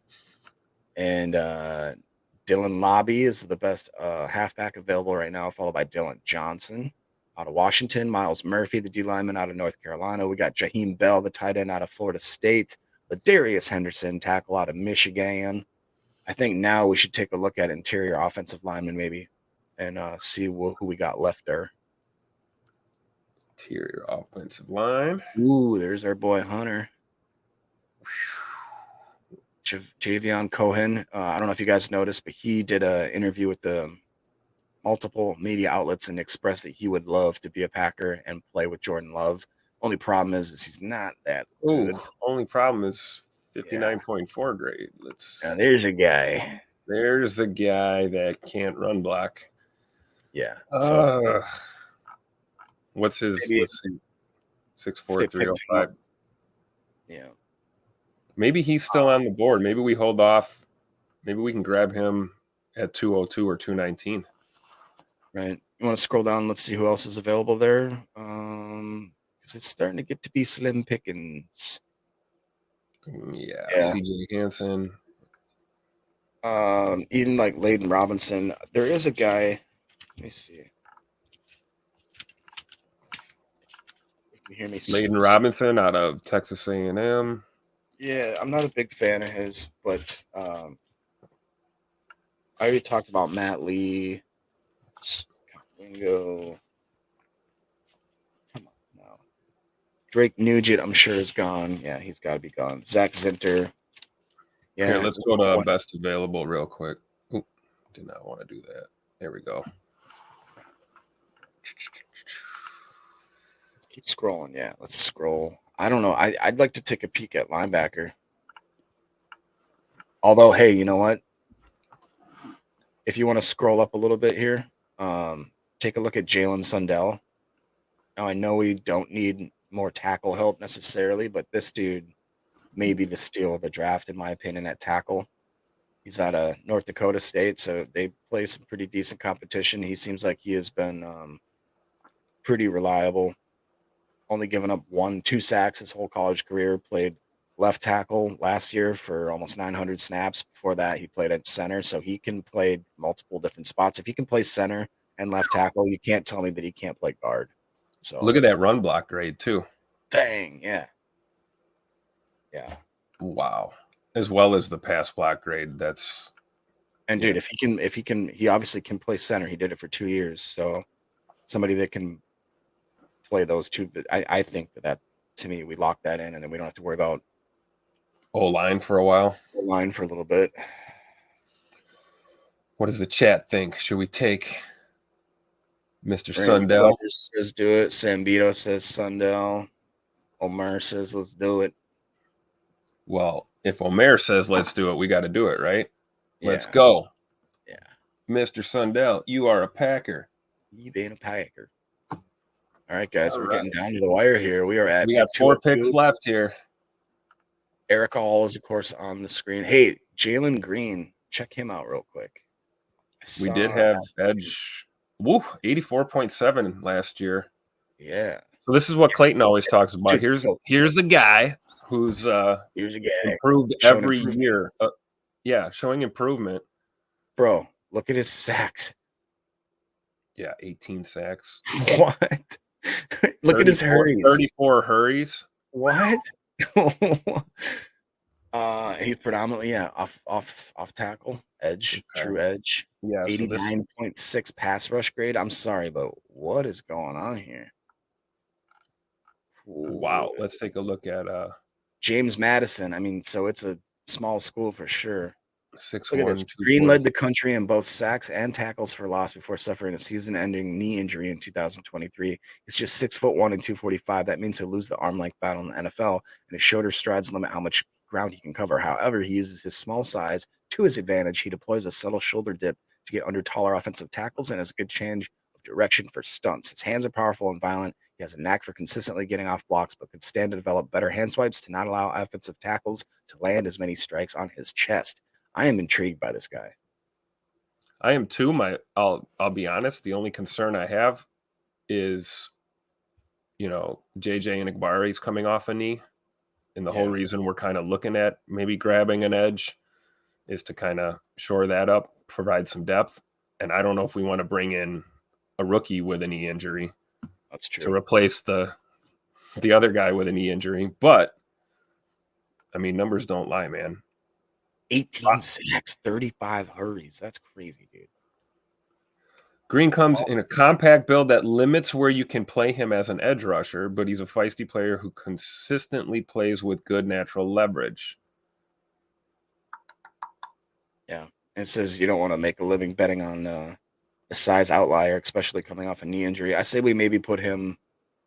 And Dylan Lobby is the best halfback available right now, followed by Dylan Johnson out of Washington, Miles Murphy, the D lineman out of North Carolina. We got Jaheim Bell, the tight end out of Florida State, Ladarius Henderson, tackle out of Michigan. I think now we should take a look at interior offensive linemen maybe and see who we got left there. Interior offensive line. Ooh, there's our boy Hunter. Javion Cohen. I don't know if you guys noticed, but he did an interview with the multiple media outlets and expressed that he would love to be a Packer and play with Jordan Love. Only problem is he's not that good. Only problem is 59.4 grade. Now, there's a guy. There's a guy that can't run block. Yeah. What's his? Maybe, let's see. 6'4", 305. Yeah. Maybe he's still on the board. Maybe we hold off. Maybe we can grab him at 202 or 219. Right. You want to scroll down? Let's see who else is available there. Because it's starting to get to be slim pickings. Yeah. CJ Hansen. Even like Layden Robinson. There is a guy. Let me see. You can hear me. Layden Robinson out of Texas A&M. Yeah, I'm not a big fan of his, but I already talked about Matt Lee. Wingo. Come on now. Drake Nugent, I'm sure, is gone. Yeah, he's got to be gone. Zach Zinter. Yeah, here, let's go to best available real quick. Ooh, did not want to do that. There we go. Let's keep scrolling. Yeah, let's scroll. I don't know. I'd like to take a peek at linebacker. Although, hey, you know what? If you want to scroll up a little bit here, take a look at Jalen Sundell. Now, I know we don't need more tackle help necessarily, but this dude may be the steal of the draft, in my opinion, at tackle. He's out of North Dakota State, so they play some pretty decent competition. He seems like he has been pretty reliable. Only given up 1-2 sacks his whole college career. Played left tackle last year for almost 900 snaps. Before that, he played at center, so he can play multiple different spots. If he can play center and left tackle, you can't tell me that he can't play guard. So look at that run block grade too. Dang, yeah. Wow. As well as the pass block grade. That's dude, if he can, he obviously can play center. He did it for 2 years, so somebody that can play those two. But I think that to me, we lock that in, and then we don't have to worry about O-line for a while. O-line for a little bit. What does the chat think? Should we take Mr. Randy Sundell? Says do it. Sambito says Sundell. Omer says let's do it. Well, if Omer says let's do it, we got to do it, right? Yeah. Let's go. Yeah. Mr. Sundell, you are a Packer. You being a Packer. All right, guys, we're getting down to the wire here. We got 4 picks left here. Eric Hall is, of course, on the screen. Hey, Jalen Green, check him out real quick. We did have edge. 84.7 last year. Yeah. So this is what Clayton always talks about. Here's the guy who's improved every year. Showing improvement. Bro, look at his sacks. Yeah, 18 sacks. What? Look at his hurries. 34 hurries. What? He's predominantly off tackle, edge, true edge. Yeah, 89.6 pass rush grade. I'm sorry, but what is going on here? Wow, let's take a look at James Madison. I mean, so it's a small school for sure. 6'1". Green led the country in both sacks and tackles for loss before suffering a season-ending knee injury in 2023. He's just 6'1" and 245. That means he'll lose the arm length battle in the NFL, and his shoulder strides limit how much ground he can cover. However, he uses his small size to his advantage. He deploys a subtle shoulder dip to get under taller offensive tackles and has a good change of direction for stunts. His hands are powerful and violent. He has a knack for consistently getting off blocks, but could stand to develop better hand swipes to not allow offensive tackles to land as many strikes on his chest. I am intrigued by this guy. I am too. I'll be honest. The only concern I have is, JJ Enagbari's coming off a knee, and the whole reason we're kind of looking at maybe grabbing an edge is to kind of shore that up, provide some depth. And I don't know if we want to bring in a rookie with a knee injury. That's true. To replace the other guy with a knee injury. But I mean, numbers don't lie, man. 18 sacks, 35 hurries. That's crazy, dude. Green comes in a compact build that limits where you can play him as an edge rusher, but he's a feisty player who consistently plays with good natural leverage. Yeah. It says you don't want to make a living betting on the size outlier, especially coming off a knee injury. I say we maybe put him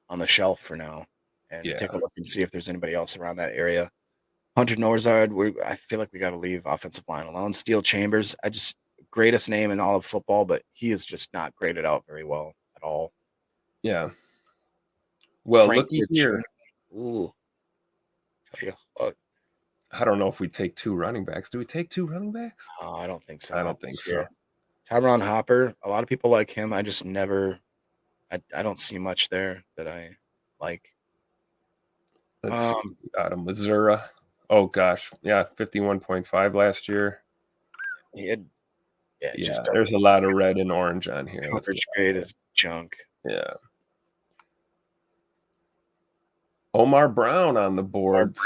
on the shelf for now and take a look and see if there's anybody else around that area. Hunter Norzard, I feel like we got to leave offensive line alone. Steel Chambers, greatest name in all of football, but he is just not graded out very well at all. Yeah. Well, Frank looky here. Ooh. I don't know if we take 2 running backs. Do we take 2 running backs? Oh, I don't think so. I don't think so. Tyron Hopper, a lot of people like him. I just never I don't see much there that I like. Let's see. Out of Missouri. Oh gosh. Yeah, 51.5 last year. There's a lot of red and orange on here. Coverage grade is junk. Yeah. Omar Brown on the board.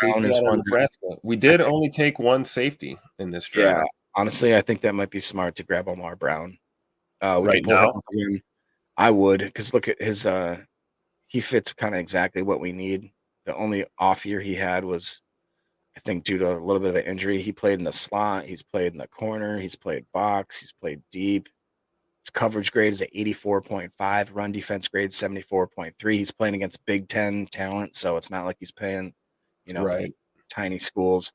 We did only take 1 safety in this draft. Yeah, honestly, I think that might be smart to grab Omar Brown. Right now? I would, because look at his he fits kind of exactly what we need. The only off year he had was, I think, due to a little bit of an injury. He played in the slot, he's played in the corner, he's played box, he's played deep. His coverage grade is at 84.5, run defense grade 74.3. He's playing against Big Ten talent, so it's not like he's playing, tiny schools.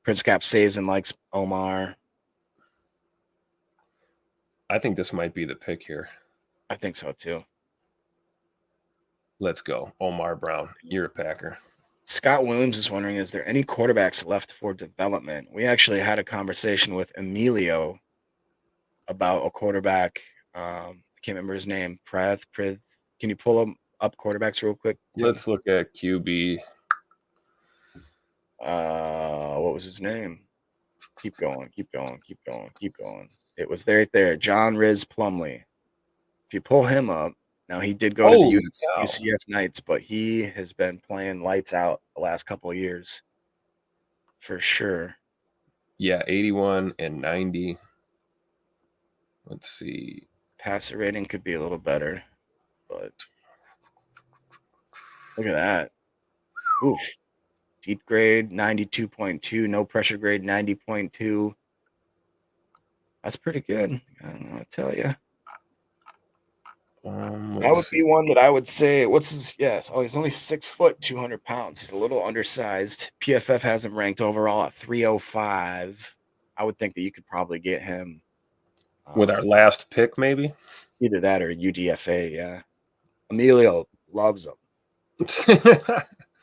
Prince Cap Sazen likes Omar. I think this might be the pick here. I think so too. Let's go. Omar Brown. You're a Packer. Scott Williams is wondering, is there any quarterbacks left for development? We actually had a conversation with Emilio about a quarterback. I can't remember his name. Prith. Can you pull up quarterbacks real quick, Tim? Let's look at QB. What was his name? Keep going. It was right there. John Riz Plumley. If you pull him up, now he did go to the UCF Knights, but he has been playing lights out the last couple of years. For sure. Yeah, 81 and 90. Let's see. Passer rating could be a little better, but look at that. Oof. Deep grade, 92.2. No pressure grade, 90.2. That's pretty good. I don't know what to tell you. That would be one that I would say. What's his? Yes. Oh, he's only 6 foot, 200 pounds. He's a little undersized. PFF has him ranked overall at 305. I would think that you could probably get him with our last pick, maybe either that or UDFA. Yeah. Emilio loves him.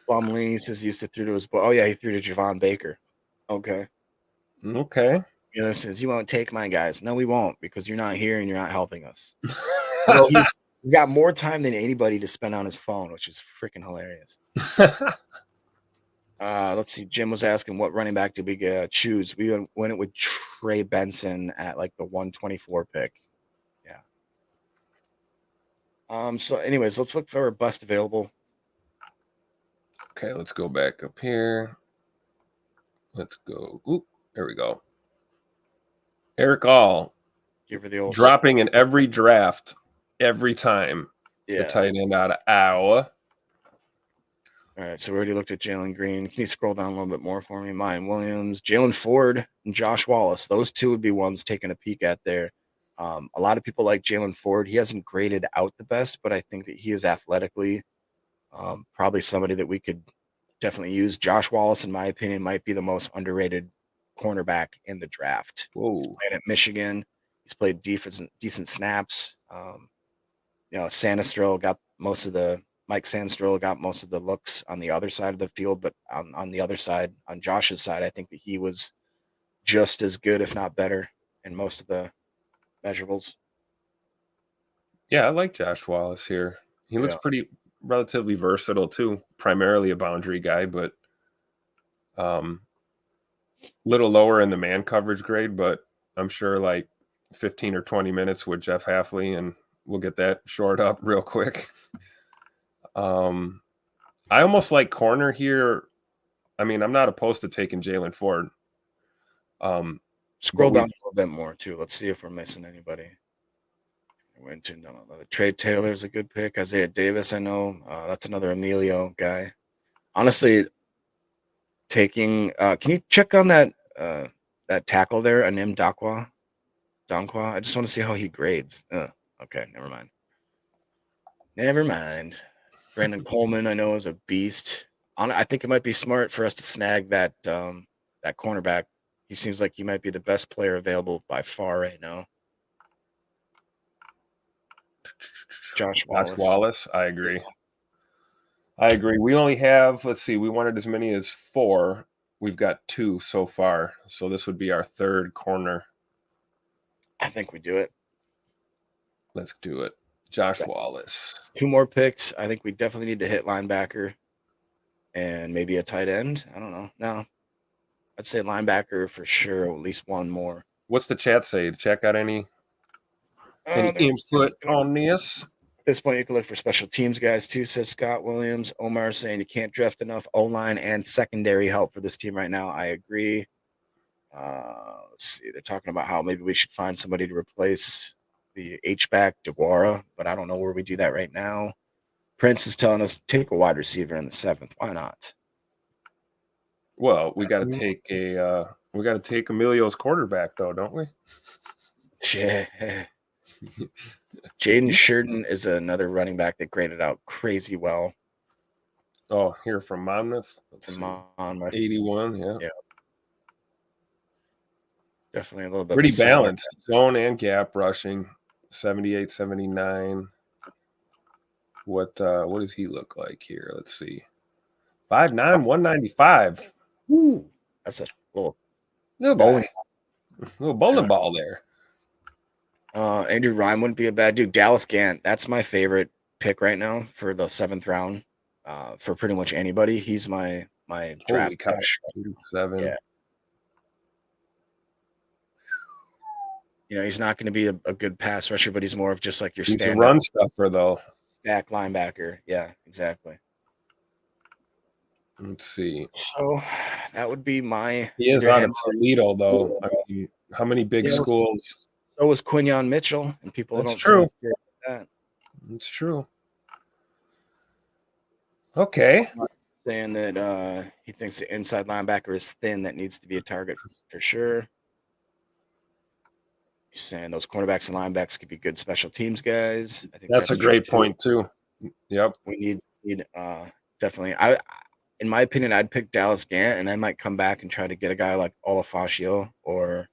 Plumlee says he used to throw to his boy. Oh yeah, he threw to Javon Baker. Okay. Says you won't take my guys. No, we won't, because you're not here and you're not helping us. He's got more time than anybody to spend on his phone, which is freaking hilarious. Let's see. Jim was asking what running back did we choose. We went it with Trey Benson at like the 124 pick. Yeah. So anyways, let's look for a bust available. Okay, let's go back up here. Let's go. Oop, there we go. Eric All. Give her the old dropping in every draft every time. Yeah. The tight end out of Iowa. All right, so we already looked at Jalen Green. Can you scroll down a little bit more for me? Mayan Williams, Jalen Ford, and Josh Wallace. Those two would be ones taking a peek at there. A lot of people like Jalen Ford. He hasn't graded out the best, but I think that he is athletically probably somebody that we could definitely use. Josh Wallace, in my opinion, might be the most underrated cornerback in the draft. He's Whoa. playing at Michigan. He's played decent snaps. Sanistrell got most of the Mike Sandstrel got most of the looks on the other side of the field, but on the other side, on Josh's side, I think that he was just as good, if not better, in most of the measurables. Yeah, I like Josh Wallace here. He looks Yeah. pretty relatively versatile too. Primarily a boundary guy, but little lower in the man coverage grade. But I'm sure like 15 or 20 minutes with Jeff Halfley, and we'll get that shored up real quick. I almost like corner here. I mean, I'm not opposed to taking Jalen Ford. Scroll down a little bit more too. Let's see if we're missing anybody. Trey Taylor's a good pick. Isaiah Davis, I know. That's another Emilio guy. Honestly, taking can you check on that tackle there, Anim Dankwa? I just want to see how he grades. Okay, never mind. Brandon Coleman, I know, is a beast. I think it might be smart for us to snag that cornerback. He seems like he might be the best player available by far right now. Josh Wallace. I agree. We only have, let's see, we wanted as many as 4. We've got 2 so far. So this would be our 3rd corner. I think we do it. Let's do it. Josh Wallace. 2 more picks. I think we definitely need to hit linebacker and maybe a tight end. I don't know. No, I'd say linebacker for sure. At least 1 more. What's the chat say? Check out any input on this? At this point, you can look for special teams guys too, says Scott Williams. Omar saying you can't draft enough O-line and secondary help for this team right now. I agree. Let's see. They're talking about how maybe we should find somebody to replace the H-back DeGuara, but I don't know where we do that right now. Prince is telling us take a wide receiver in the 7th. Why not? Well, we got to take Emilio's quarterback though, don't we? Jaden Sheridan is another running back that graded out crazy well. Oh, here from Monmouth. Monmouth. 81, yeah. Definitely a little bit pretty balanced. Zone and gap rushing. 78, 79. What does he look like here? Let's see. 5'9", 195. Woo. That's a little bowling ball there. Andrew Rhyme wouldn't be a bad dude. Dallas Gant, that's my favorite pick right now for the 7th round. For pretty much anybody, he's my draft crush. 7. Yeah. He's not going to be a good pass rusher, but he's more of just like your stand-up run stuffer, though. Stack linebacker. Yeah, exactly. Let's see. So that would be my. He is out of Toledo, though. I mean, how many big schools? So was Quinyon Mitchell, and people don't true. Say that. It's true. Okay. Saying that he thinks the inside linebacker is thin, that needs to be a target for sure. He's saying those cornerbacks and linebacks could be good special teams guys. I think that's a great point too. Yep. We need definitely. In my opinion, I'd pick Dallas Gant, and I might come back and try to get a guy like Olafashio or.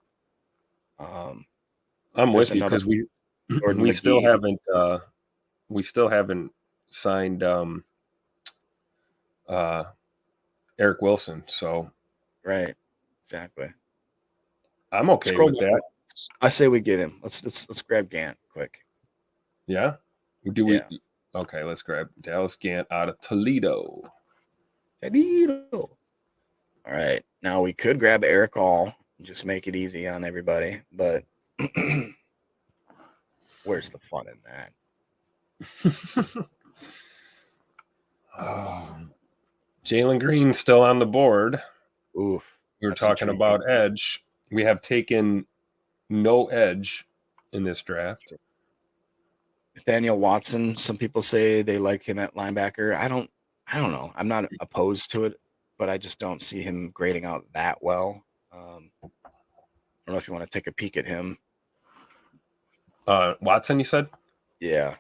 I'm with you because we still haven't signed Eric Wilson. So right, exactly. I'm okay with that. I say we get him. Let's grab Gant quick. Yeah. Do we? Yeah. Okay, let's grab Dallas Gant out of Toledo. All right. Now we could grab Eric All and just make it easy on everybody, but where's the fun in that? Jalen Green still on the board. Oof. We were talking about edge. We have taken no edge in this draft. Nathaniel Watson, some people say they like him at linebacker. I don't know. I'm not opposed to it, but I just don't see him grading out that well. I don't know if you want to take a peek at him. Watson, you said? Yeah.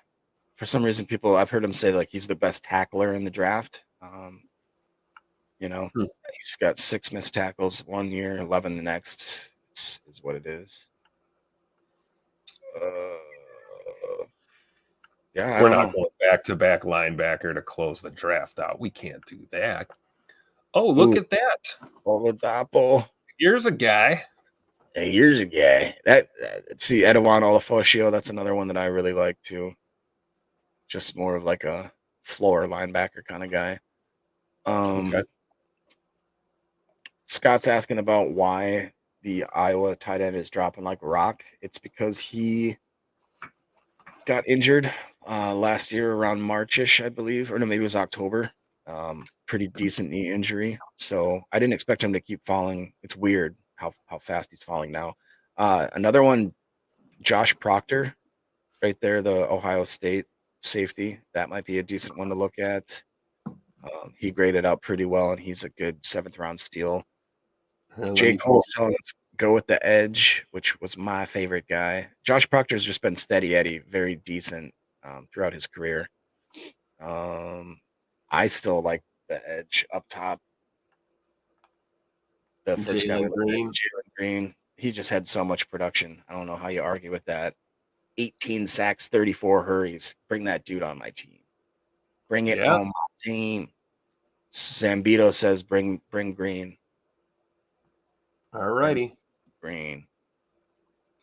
For some reason, I've heard him say like he's the best tackler in the draft. You know, Hmm. he's got 6 missed tackles 1 year, 11 the next. Is what it is. Yeah, I We're don't not know. going back to back linebacker to close the draft out. We can't do that. Oh, look Ooh, at that. Oladapo. Here's a guy. Hey, here's a guy. See, Edouard Olafosio, that's another one that I really like too. Just more of like a floor linebacker kind of guy. Okay. Scott's asking about why the Iowa tight end is dropping like a rock. It's because he got injured last year around Marchish, I believe, or no, maybe it was October. Pretty decent knee injury. So I didn't expect him to keep falling. It's weird how fast he's falling now. Another one, Josh Proctor, right there, the Ohio State safety. That might be a decent one to look at. He graded out pretty well, and he's a good 7th-round steal. Here, let J. me Cole's telling us go with the edge, which was my favorite guy. Josh Proctor's just been steady Eddie, very decent throughout his career. I still like the edge up top. The first guy we Jalen looked at, Green. Jalen Green, he just had so much production. I don't know how you argue with that. 18 sacks, 34 hurries. Bring that dude on my team. Bring it Yeah. on my team. Zambito says bring Green. All righty. Green.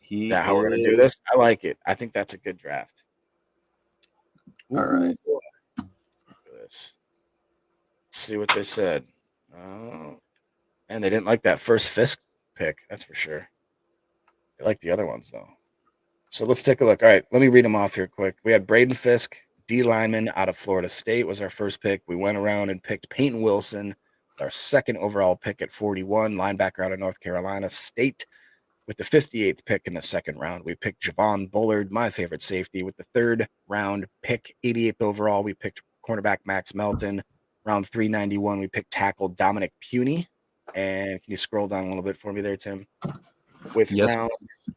He That how we're gonna do is. this? I like it. I think that's a good draft. All right. Boy. Let's look at this. Let's see what they said. And they didn't like that first Fisk pick, that's for sure. They like the other ones though. So let's take a look. All right, let me read them off here quick. We had Braden Fisk, D lineman out of Florida State, was our first pick. We went around and picked Peyton Wilson, our second overall pick at 41, linebacker out of North Carolina State. With the 58th pick in the second round, we picked Javon Bullard, my favorite safety. With the third round pick, 88th overall, we picked cornerback Max Melton. Round 391, we picked tackle Dominic Puny. And can you scroll down a little bit for me there, Tim? With Yes. round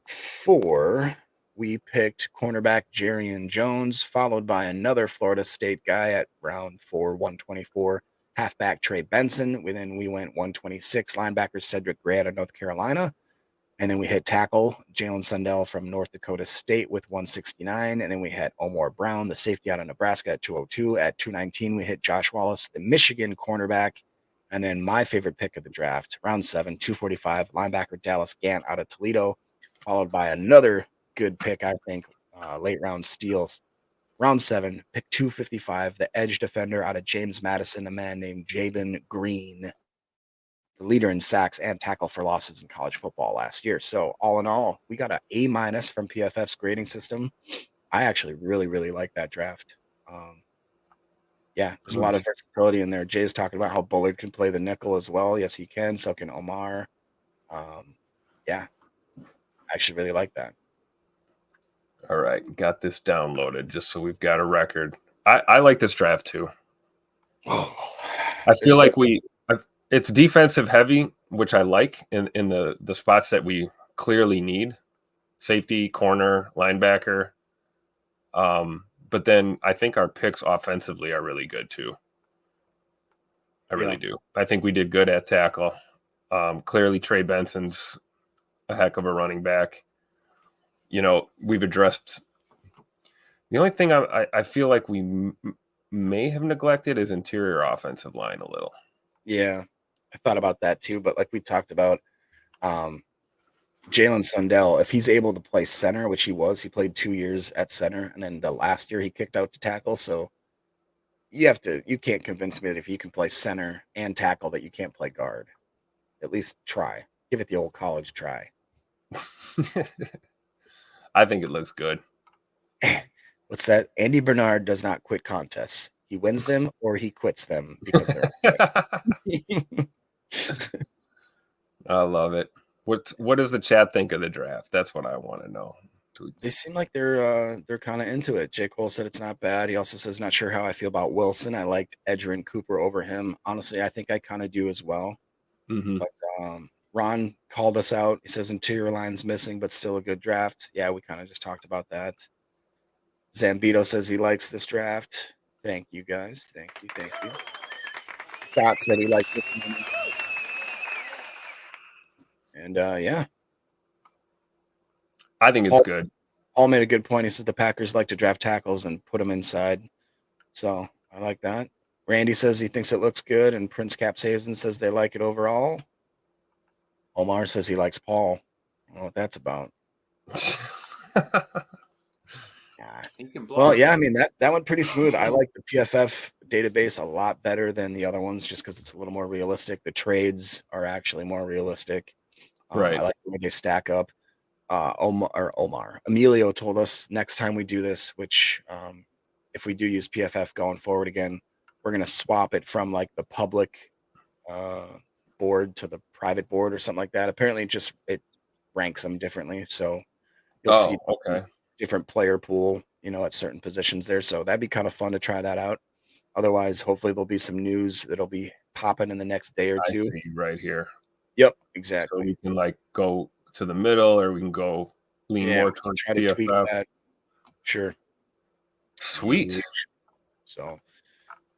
4, we picked cornerback Jarian Jones, followed by another Florida State guy at round 4, 124, halfback Trey Benson. Then we went 126, linebacker Cedric Gray out of North Carolina. And then we hit tackle Jalen Sundell from North Dakota State with 169. And then we had Omar Brown, the safety out of Nebraska at 202. At 219, we hit Josh Wallace, the Michigan cornerback. And then my favorite pick of the draft, round 7, 245, linebacker Dallas Gant out of Toledo, followed by another good pick, I think, late round steals. Round 7, pick 255, the edge defender out of James Madison, a man named Jaden Green, the leader in sacks and tackle for losses in college football last year. So all in all, we got an A- from PFF's grading system. I actually really, really like that draft. Yeah, there's a lot of versatility in there. Jay's talking about how Bullard can play the nickel as well. Yes, he can. So can Omar. Yeah, I actually really like that. All right. Got this downloaded just so we've got a record. I like this draft too. Oh, I feel like it's defensive heavy, which I like in the spots that we clearly need. Safety, corner, linebacker. But then I think our picks offensively are really good too. I really do. I think we did good at tackle. Clearly, Trey Benson's a heck of a running back. You know, we've addressed. The only thing I feel like we may have neglected is interior offensive line a little. Yeah, I thought about that too. But like we talked about, Jalen Sundell, if he's able to play center, which he played 2 years at center, and then the last year he kicked out to tackle. So you can't convince me that if you can play center and tackle that you can't play guard. At least try. Give it the old college try. I think it looks good. What's that? Andy Bernard does not quit contests. He wins them or he quits them because they're I love it. What does the chat think of the draft? That's what I want to know. They seem like they're kind of into it. J. Cole said it's not bad. He also says not sure how I feel about Wilson. I liked Edgerrin Cooper over him. Honestly, I think I kind of do as well. Mm-hmm. But Ron called us out. He says interior line's missing, but still a good draft. Yeah, we kind of just talked about that. Zambito says he likes this draft. Thank you, guys. Thank you. Scott said he likes it. And yeah, I think it's good. Paul made a good point. He said the Packers like to draft tackles and put them inside. So I like that. Randy says he thinks it looks good, and Prince Capsaicin says they like it overall. Omar says he likes Paul. I don't know what that's about. Well, yeah, I mean, that went pretty smooth. I like the PFF database a lot better than the other ones just because it's a little more realistic. The trades are actually more realistic. Right. I like the way they stack up. Omar. Emilio told us next time we do this, which if we do use PFF going forward again, we're going to swap it from like the public board to the private board or something like that. Apparently it ranks them differently. So you'll see different player pool, at certain positions there. So that'd be kind of fun to try that out. Otherwise, hopefully there'll be some news that'll be popping in the next day or two. I see right here. Yep, exactly. So we can like go to the middle, or we can go lean more towards try to PFF. tweak that. Sure. Sweet. So,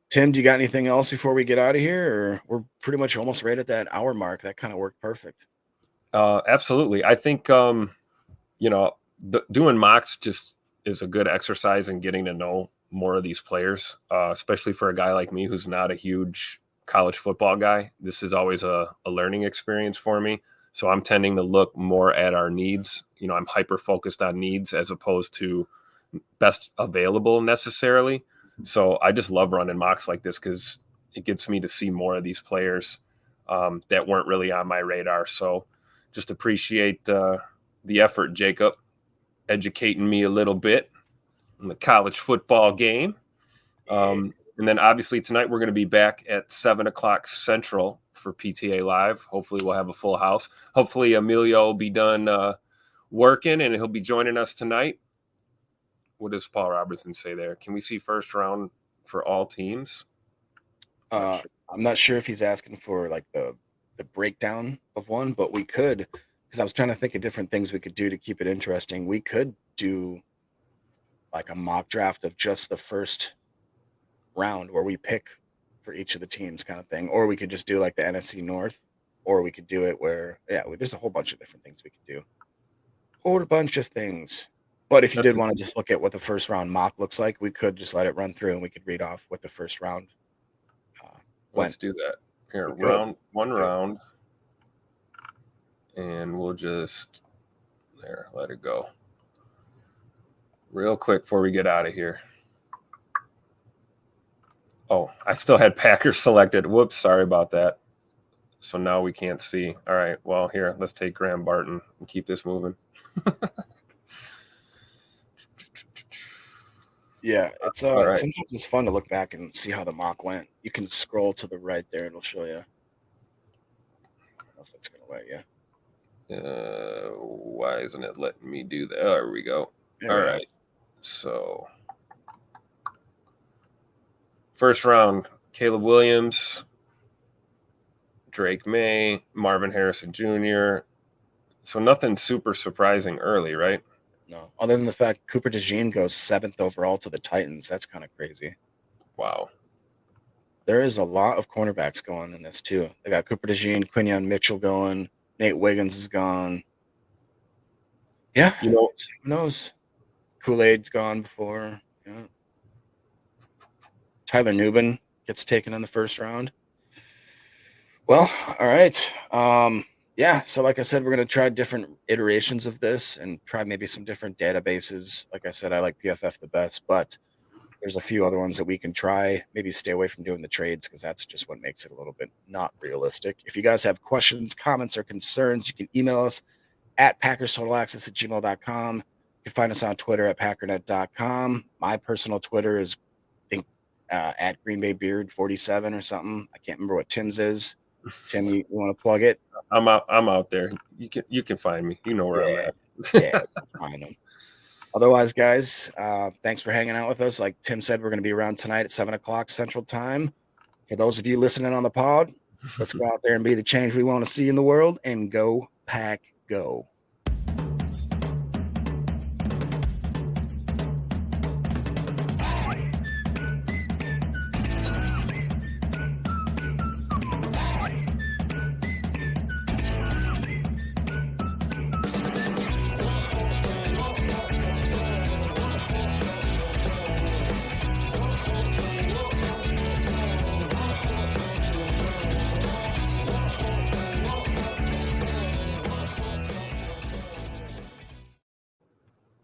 Tim, do you got anything else before we get out of here? Or we're pretty much almost right at that hour mark. That kind of worked perfect. Absolutely. I think, doing mocks just is a good exercise in getting to know more of these players, especially for a guy like me who's not a huge college football guy. This is always a learning experience for me. So I'm tending to look more at our needs. I'm hyper focused on needs as opposed to best available necessarily. So I just love running mocks like this because it gets me to see more of these players that weren't really on my radar. So just appreciate the effort, Jacob, educating me a little bit in the college football game. And then obviously tonight we're going to be back at 7:00 Central for PTA Live. Hopefully we'll have a full house. Hopefully Emilio will be done working and he'll be joining us tonight. What does Paul Robertson say there? Can we see first round for all teams? I'm not sure if he's asking for like the breakdown of one, but we could, because I was trying to think of different things we could do to keep it interesting. We could do like a mock draft of just the first round where we pick for each of the teams kind of thing. Or we could just do like the NFC North, or we could do it where, there's a whole bunch of different things we could do. Whole bunch of things. But if you did want to just look at what the first round mock looks like, we could just let it run through and we could read off what the first round Let's do that. Here, one round. And we'll just, let it go. Real quick before we get out of here. Oh, I still had Packers selected. Whoops, sorry about that. So now we can't see. All right, well, here, let's take Graham Barton and keep this moving. Yeah, it's sometimes it's fun to look back and see how the mock went. You can scroll to the right there; it'll show you. I don't know if it's gonna let you. Why isn't it letting me do that? Oh, there we go. All right, so first round: Caleb Williams, Drake May, Marvin Harrison Jr. So nothing super surprising early, right? No, other than the fact Cooper DeJean goes 7th overall to the Titans. That's kind of crazy. Wow. There is a lot of cornerbacks going in this, too. They got Cooper DeJean, Quinyon Mitchell going. Nate Wiggins is gone. Yeah. Who knows? Kool-Aid's gone before. Yeah. Tyler Nubin gets taken in the first round. Well, all right. Yeah, so like I said, we're going to try different iterations of this and try maybe some different databases. Like I said, I like PFF the best, but there's a few other ones that we can try. Maybe stay away from doing the trades because that's just what makes it a little bit not realistic. If you guys have questions, comments, or concerns, you can email us at packerstotalaccess@gmail.com. You can find us on Twitter at packernet.com. My personal Twitter is, I think, at Green Bay Beard 47 or something. I can't remember what Tim's is. Tim, you want to plug it? I'm out there. You can find me. You know where I'm at. Yeah, find them. Otherwise, guys, thanks for hanging out with us. Like Tim said, we're going to be around tonight at 7:00 Central Time. For those of you listening on the pod, let's go out there and be the change we want to see in the world and go Pack Go.